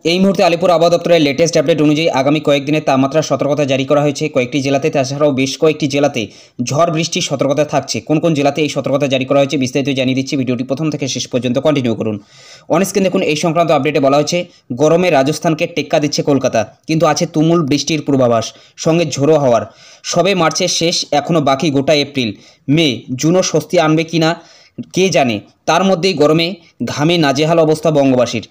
এই মুহূর্তে আলিপুর আবহাওয়া দপ্তরের লেটেস্ট আপডেট অনুযায়ী আগামী কয়েকদিনের তাপমাত্রা সতর্কতা জারি করা হয়েছে কয়েকটি জেলাতে। তাছাড়াও বেশ কয়েকটি জেলাতে ঝড় বৃষ্টির সতর্কতা থাকছে। কোন কোন জেলাতে এই সতর্কতা জারি করা হয়েছে বিস্তারিত জানিয়ে দিচ্ছি। ভিডিওটি প্রথম থেকে শেষ পর্যন্ত কন্টিনিউ করুন। অনস্ক্রিন দেখুন, এই সংক্রান্ত আপডেটে বলা হয়েছে গরমে রাজস্থানকে টেক্কা দিচ্ছে কলকাতা, কিন্তু আছে তুমুল বৃষ্টির পূর্বাভাস, সঙ্গে ঝোড়ো হওয়ার। সবে মার্চের শেষ, এখনও বাকি গোটা এপ্রিল, মে, জুনও স্বস্তি আনবে কিনা কে জানে। তার মধ্যেই গরমে ঘামে নাজেহাল অবস্থা বঙ্গবাসীর।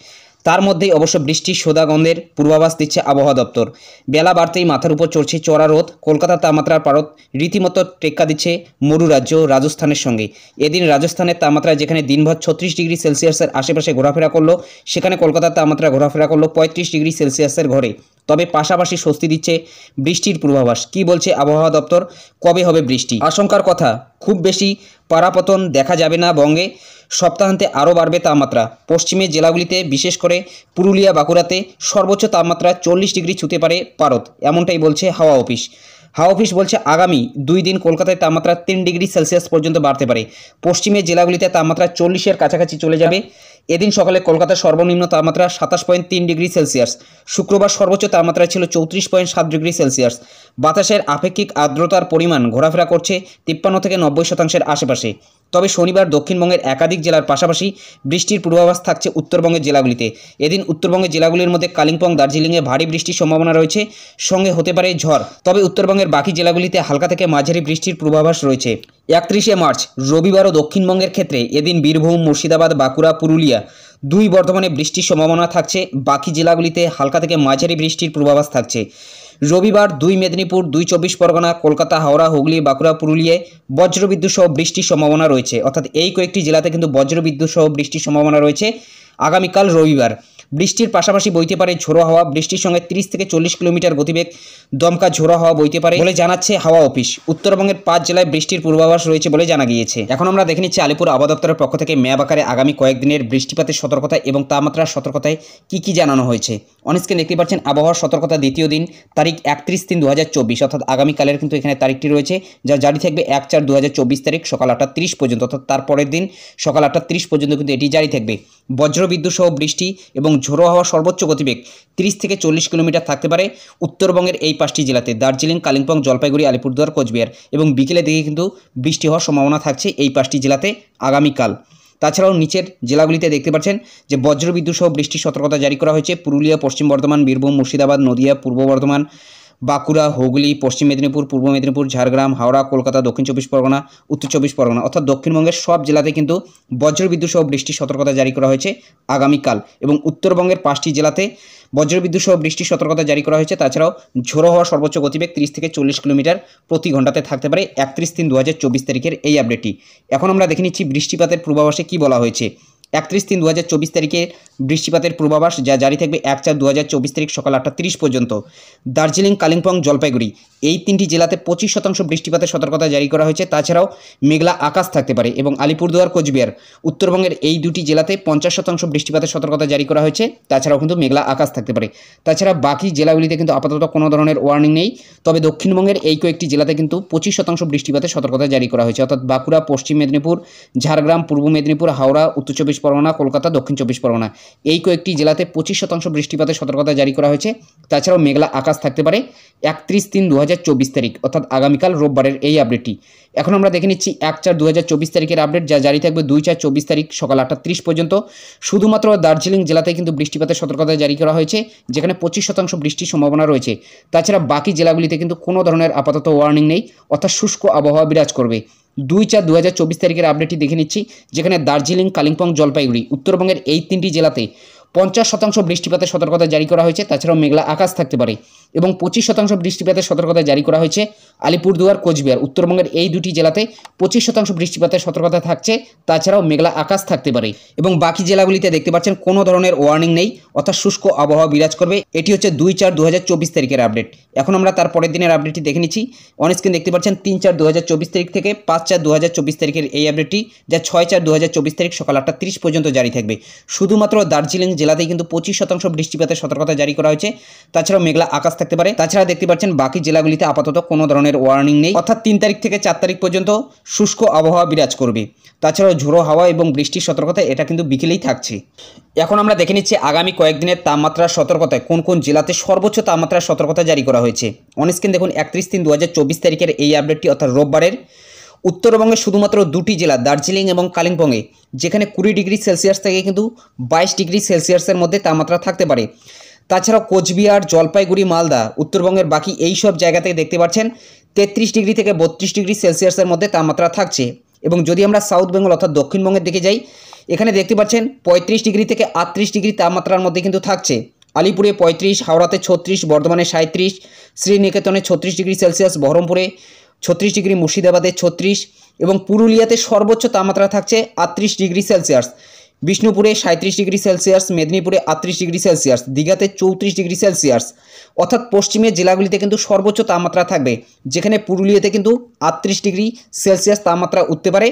তার মধ্যেই অবশ্য বৃষ্টির সোদাগন্ধের পূর্বাভাস দিচ্ছে আবহাওয়া দপ্তর। বেলা বাড়তেই মাথার উপর চড়ছে চড়া রোদ। কলকাতার তাপমাত্রার পারদ রীতিমতো টেক্কা দিচ্ছে মরু রাজ্য রাজস্থানের সঙ্গে। এদিন রাজস্থানের তাপমাত্রা যেখানে দিনভর 36 ডিগ্রি সেলসিয়াসের আশেপাশে ঘোরাফেরা করলো, সেখানে কলকাতার তাপমাত্রা ঘোরাফেরা করলো 35 ডিগ্রি সেলসিয়াসের ঘরে। তবে পাশাপাশি স্বস্তি দিচ্ছে বৃষ্টির পূর্বাভাস। কি বলছে আবহাওয়া দপ্তর, কবে হবে বৃষ্টি? আশঙ্কার কথা, খুব বেশি পারাপতন দেখা যাবে না বঙ্গে। সপ্তাহান্তে আরও বাড়বে তাপমাত্রা। পশ্চিমের জেলাগুলিতে বিশেষ করে পুরুলিয়া, বাঁকুড়াতে সর্বোচ্চ তাপমাত্রা 40 ডিগ্রি ছুঁতে পারে পারদ, এমনটাই বলছে হাওয়া অফিস। হাওয়া অফিস বলছে আগামী 2 দিন কলকাতায় তাপমাত্রা 3 ডিগ্রি সেলসিয়াস পর্যন্ত বাড়তে পারে। পশ্চিমের জেলাগুলিতে তাপমাত্রা 40-এর কাছাকাছি চলে যাবে। এদিন সকালে কলকাতার সর্বনিম্ন তাপমাত্রা 27.3 ডিগ্রি সেলসিয়াস। শুক্রবার সর্বোচ্চ তাপমাত্রা ছিল 34.7 ডিগ্রি সেলসিয়াস। বাতাসের আপেক্ষিক আর্দ্রতার পরিমাণ ঘোরাফেরা করছে 53 থেকে 90% আশেপাশে। তবে শনিবার দক্ষিণবঙ্গের একাধিক জেলার পাশাপাশি বৃষ্টির পূর্বাভাস থাকছে উত্তরবঙ্গের জেলাগুলিতে। এদিন উত্তরবঙ্গের জেলাগুলির মধ্যে কালিম্পং, দার্জিলিংয়ে ভারী বৃষ্টির সম্ভাবনা রয়েছে, সঙ্গে হতে পারে ঝড়। তবে উত্তরবঙ্গের বাকি জেলাগুলিতে হালকা থেকে মাঝারি বৃষ্টির পূর্বাভাস রয়েছে। 31শে মার্চ রবিবারও দক্ষিণবঙ্গের ক্ষেত্রে এদিন বীরভূম, মুর্শিদাবাদ, বাঁকুড়া, পুরুলিয়া, 2 বর্ধমানে বৃষ্টির সম্ভাবনা থাকছে। বাকি জেলাগুলিতে হালকা থেকে মাঝারি বৃষ্টির পূর্বাভাস থাকছে। রবিবার 2 মেদিনীপুর, 2 24 পরগনা, কলকাতা, হাওড়া, হুগলি, বাঁকুড়া, পুরুলিয়ায় বজ্রবিদ্যুৎ সহ বৃষ্টির সম্ভাবনা রয়েছে। অর্থাৎ এই কয়েকটি জেলাতে কিন্তু বজ্রবিদ্যুৎ সহ বৃষ্টির সম্ভাবনা রয়েছে আগামীকাল রবিবার। বৃষ্টির পাশাপাশি বইতে পারে ঝোড়ো হাওয়া। বৃষ্টির সঙ্গে 30 থেকে 40 কিলোমিটার গতিবেগ দমকা ঝোড়ো হাওয়া বইতে পারে বলে জানাচ্ছে হাওয়া অফিস। উত্তরবঙ্গের 5 জেলায় বৃষ্টির পূর্বাভাস রয়েছে বলে জানা গিয়েছে। এখন আমরা দেখে নিচ্ছি আলিপুর আবহাওয়া দপ্তরের পক্ষ থেকে ম্যাপ আকারে আগামী কয়েকদিনের বৃষ্টিপাতের সতর্কতা এবং তাপমাত্রার সতর্কতায় কি জানানো হয়েছে। অনস্ক্রিন দেখতে পাচ্ছেন আবহাওয়ার সতর্কতা দ্বিতীয় দিন, তারিখ 31/3/2024, অর্থাৎ আগামীকালের কিন্তু এখানে তারিখটি রয়েছে, যা জারি থাকবে 1/4/2024 তারিখ সকাল 8:30 পর্যন্ত। অর্থাৎ তারপরের দিন সকাল 8:30 পর্যন্ত কিন্তু এটি জারি থাকবে। বজ্রবিদ্যুৎ সহ বৃষ্টি এবং ঝোড়ো হাওয়া সর্বোচ্চ গতিবেগ 30 থেকে 40 কিলোমিটার থাকতে পারে উত্তরবঙ্গের এই 5টি জেলাতে, দার্জিলিং, কালিম্পং, জলপাইগুড়ি, আলিপুরদুয়ার, কোচবিহার। এবং বিকেলের দিকে কিন্তু বৃষ্টি হওয়ার সম্ভাবনা থাকছে এই 5টি জেলাতে আগামীকাল। তাছাড়াও নিচের জেলাগুলিতে দেখতে পাচ্ছেন যে বজ্রবিদ্যুৎ সহ বৃষ্টির সতর্কতা জারি করা হয়েছে। পুরুলিয়া, পশ্চিম বর্ধমান, বীরভূম, মুর্শিদাবাদ, নদিয়া, পূর্ব বর্ধমান, বাঁকুড়া, হুগলি, পশ্চিম মেদিনীপুর, পূর্ব মেদিনীপুর, ঝাড়গ্রাম, হাওড়া, কলকাতা, দক্ষিণ 24 পরগনা, উত্তর 24 পরগনা, অর্থাৎ দক্ষিণবঙ্গের সব জেলাতে কিন্তু বজ্রবিদ্যুৎ সহ বৃষ্টির সতর্কতা জারি করা হয়েছে আগামীকাল। এবং উত্তরবঙ্গের 5টি জেলাতে বজ্রবিদ্যুৎ সহ বৃষ্টির সতর্কতা জারি করা হয়েছে। তাছাড়াও ঝোড়ো হওয়া সর্বোচ্চ গতিবেগ 30 থেকে 40 কিলোমিটার প্রতি ঘন্টাতে থাকতে পারে 31/3/2024 তারিখের এই আপডেটটি। এখন আমরা দেখে নিচ্ছি বৃষ্টিপাতের পূর্বাভাসে কি বলা হয়েছে। 31/3/2024 তারিখে বৃষ্টিপাতের পূর্বাভাস, যা জারি থাকবে 1/4/2024 তারিখ সকাল 8:30 পর্যন্ত। দার্জিলিং, কালিম্পং, জলপাইগুড়ি এই 3টি জেলাতে 25% বৃষ্টিপাতের সতর্কতা জারি করা হয়েছে। তাছাড়াও মেঘলা আকাশ থাকতে পারে। এবং আলিপুরদুয়ার, কোচবিহার, উত্তরবঙ্গের এই 2টি জেলাতে 50% বৃষ্টিপাতের সতর্কতা জারি করা হয়েছে। তাছাড়াও কিন্তু মেঘলা আকাশ থাকতে পারে। তাছাড়া বাকি জেলাগুলিতে কিন্তু আপাতত কোনো ধরনের ওয়ার্নিং নেই। তবে দক্ষিণবঙ্গের এই কয়েকটি জেলাতে কিন্তু 25% বৃষ্টিপাতের সতর্কতা জারি করা হয়েছে। অর্থাৎ বাঁকুড়া, পশ্চিম মেদিনীপুর, ঝাড়গ্রাম, পূর্ব মেদিনীপুর, হাওড়া, উত্তর 24 পরগনা, কলকাতা, দক্ষিণ 24 পরগনা এই কয়েকটি জেলাতে 25% বৃষ্টিপাতের সতর্কতা জারি করা হয়েছে। তাছাড়াও মেঘলা আকাশ থাকতে পারে 31/3/2024 তারিখ, অর্থাৎ আগামীকাল রোববারের এই আপডেটটি। এখন আমরা দেখে নিচ্ছি 1/4/2024 তারিখের আপডেট, যা জারি থাকবে 2/4/24 তারিখ সকাল 8:30 পর্যন্ত। শুধুমাত্র দার্জিলিং জেলাতে কিন্তু বৃষ্টিপাতের সতর্কতা জারি করা হয়েছে, যেখানে 25% বৃষ্টির সম্ভাবনা রয়েছে। তাছাড়া বাকি জেলাগুলিতে কিন্তু কোনো ধরনের আপাতত ওয়ার্নিং নেই, অর্থাৎ শুষ্ক আবহাওয়া বিরাজ করবে। 2/4/2024 তারিখের আপডেটটি দেখে নিচ্ছি, যেখানে দার্জিলিং, কালিম্পং, জলপাইগুড়ি উত্তরবঙ্গের এই 3টি জেলাতে 50% বৃষ্টিপাতের সতর্কতা জারি করা হয়েছে। তাছাড়াও মেঘলা আকাশ থাকতে পারে। এবং 25% বৃষ্টিপাতের সতর্কতা জারি করা হয়েছে আলিপুরদুয়ার, কোচবিহার উত্তরবঙ্গের এই 2টি জেলাতে 25% বৃষ্টিপাতের সতর্কতা থাকছে। তাছাড়াও মেঘলা আকাশ থাকতে পারে। এবং বাকি জেলাগুলিতে দেখতে পাচ্ছেন কোনো ধরনের ওয়ার্নিং নেই, অর্থাৎ শুষ্ক আবহাওয়া বিরাজ করবে। এটি হচ্ছে 2/4/2024 তারিখের আপডেট। এখন আমরা তার পরের দিনের আপডেটটি দেখে নিচ্ছি। অনস্ক্রিন দেখতে পাচ্ছেন 3/4/2024 তারিখ থেকে 5/4/2024 তারিখের এই আপডেটটি, যা 6/4/2024 তারিখ সকাল 8:30 পর্যন্ত জারি থাকবে। শুধুমাত্র দার্জিলিং জেলাতেই কিন্তু 25% বৃষ্টিপাতের সতর্কতা জারি করা হয়েছে। তাছাড়াও মেঘলা আকাশ থাকতে পারে। তাছাড়া দেখতে পাচ্ছেন বাকি জেলাগুলিতে আপাতত কোনো ধরনের ওয়ার্নিং নেই, অর্থাৎ 3 তারিখ থেকে 4 তারিখ পর্যন্ত শুষ্ক আবহাওয়া বিরাজ করবে। তাছাড়াও ঝোড়ো হাওয়া এবং বৃষ্টির সতর্কতা এটা কিন্তু বিকেলেই থাকছে। এখন আমরা দেখে নিচ্ছি আগামী কয়েকদিনের তাপমাত্রার সতর্কতায় কোন কোন জেলাতে সর্বোচ্চ তাপমাত্রার সতর্কতা জারি করা হয়েছে। অনস্ক্রিন দেখুন 31/3/2024 তারিখের এই আপডেটটি, অর্থাৎ রোববারের। উত্তরবঙ্গে শুধুমাত্র দুটি জেলা দার্জিলিং এবং কালিম্পংয়ে, যেখানে 20 ডিগ্রি সেলসিয়াস থেকে কিন্তু 22 ডিগ্রি সেলসিয়াসের মধ্যে তাপমাত্রা থাকতে পারে। তাছাড়াও কোচবিহার, জলপাইগুড়ি, মালদা, উত্তরবঙ্গের বাকি এই সব জায়গা থেকে দেখতে পাচ্ছেন 33 ডিগ্রি থেকে 32 ডিগ্রি সেলসিয়াসের মধ্যে তাপমাত্রা থাকছে। এবং যদি আমরা সাউথ বেঙ্গল অর্থাৎ দক্ষিণবঙ্গের দিকে যাই, এখানে দেখতে পাচ্ছেন 35 ডিগ্রি থেকে 38 ডিগ্রি তাপমাত্রার মধ্যে কিন্তু থাকছে। আলিপুরে 35, হাওড়াতে 36, বর্ধমানে 37, শ্রীনিকেতনে 36 ডিগ্রি সেলসিয়াস, বহরমপুরে 36 ডিগ্রি, মুর্শিদাবাদে 36 এবং পুরুলিয়াতে সর্বোচ্চ তাপমাত্রা থাকছে 38 ডিগ্রি সেলসিয়াস। বিষ্ণুপুরে 37 ডিগ্রি সেলসিয়াস, মেদিনীপুরে 38 ডিগ্রি সেলসিয়াস, দীঘাতে 34 ডিগ্রি সেলসিয়াস। অর্থাৎ পশ্চিমের জেলাগুলিতে কিন্তু সর্বোচ্চ তাপমাত্রা থাকবে, যেখানে পুরুলিয়াতে কিন্তু 38 ডিগ্রি সেলসিয়াস তাপমাত্রা উঠতে পারে।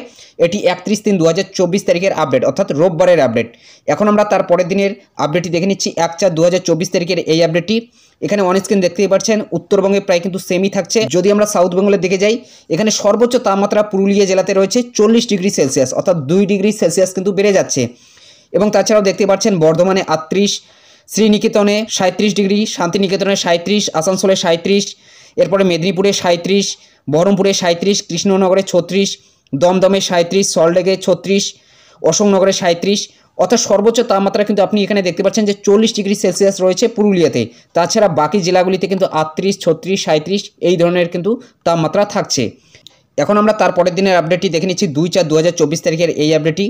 এটি 31/3/2024 তারিখের আপডেট, অর্থাৎ রোববারের আপডেট। এখন আমরা তার পরের দিনের আপডেটটি দেখে নিচ্ছি, 1/4/2024 তারিখের এই আপডেটটি। এখানে অনস্ক্রিন দেখতেই পাচ্ছেন উত্তরবঙ্গে প্রায় কিন্তু সেমই থাকছে। যদি আমরা সাউথ বেঙ্গলের দিকে যাই, এখানে সর্বোচ্চ তাপমাত্রা পুরুলিয়া জেলাতে রয়েছে 40 ডিগ্রি সেলসিয়াস, অর্থাৎ 2 ডিগ্রি সেলসিয়াস কিন্তু বেড়ে যাচ্ছে। এবং তাছাড়াও দেখতে পাচ্ছেন বর্ধমানে 38, শ্রীনিকেতনে 37 ডিগ্রি, শান্তিনিকেতনে 37, আসানসোলে 37, এরপরে মেদিনীপুরে 37, বহরমপুরে 37, কৃষ্ণনগরে 36, দমদমে 37, সল্টলেকে 36, অশোকনগরে 37। অর্থাৎ সর্বোচ্চ তাপমাত্রা কিন্তু আপনি এখানে দেখতে পাচ্ছেন যে 40 ডিগ্রি সেলসিয়াস রয়েছে পুরুলিয়াতে। তাছাড়া বাকি জেলাগুলিতে কিন্তু 38, 36, 37 এই ধরনের কিন্তু তাপমাত্রা থাকছে। এখন আমরা তার পরের দিনের আপডেটটি দেখে নিচ্ছি, 2/4/2024 তারিখের এই আপডেটটি,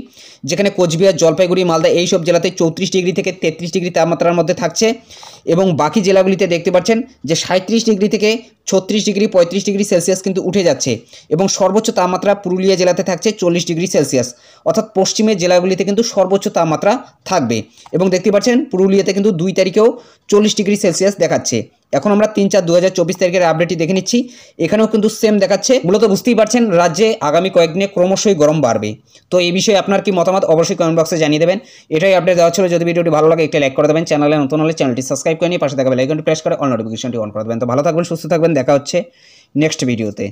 যেখানে কোচবিহার, জলপাইগুড়ি, মালদা এই সব জেলাতে 34 ডিগ্রি থেকে 33 ডিগ্রি তাপমাত্রার মধ্যে থাকছে। এবং বাকি জেলাগুলিতে দেখতে পাচ্ছেন যে 37 ডিগ্রি থেকে 36 ডিগ্রি, 35 ডিগ্রি সেলসিয়াস কিন্তু উঠে যাচ্ছে। এবং সর্বোচ্চ তাপমাত্রা পুরুলিয়া জেলাতে থাকছে 40 ডিগ্রি সেলসিয়াস, অর্থাৎ পশ্চিমের জেলাগুলিতে কিন্তু সর্বোচ্চ তাপমাত্রা থাকবে। এবং দেখতে পাচ্ছেন পুরুলিয়াতে কিন্তু 2 তারিখেও 40 ডিগ্রি সেলসিয়াস দেখাচ্ছে। এখন আমরা 3/4/2024 তারিখের আপডেটটি দেখে নিচ্ছি, এখানেও কিন্তু সেম দেখাচ্ছে। মূলত বুঝতেই পারছেন রাজ্যে আগামী কয়েকদিনে ক্রমশই গরম বাড়বে। তো এই বিষয়ে আপনার কি মতামত অবশ্যই কমেন্ট বক্সে জানিয়ে দেবেন। এটাই আপডেট দেওয়া ছিল। যদি ভিডিওটি ভালো লাগে একটা লাইক করে দেবেন, চ্যানেলে নতুন হলে চ্যানেলটি সাবস্ক্রাইব করে নিয়ে পাশে থাকা বেল আইকনটি প্রেস করে অল নোটিফিকেশনটি অন করে দেবেন। তো ভালো থাকবেন, সুস্থ থাকবেন, দেখা হচ্ছে নেক্সট ভিডিওতে।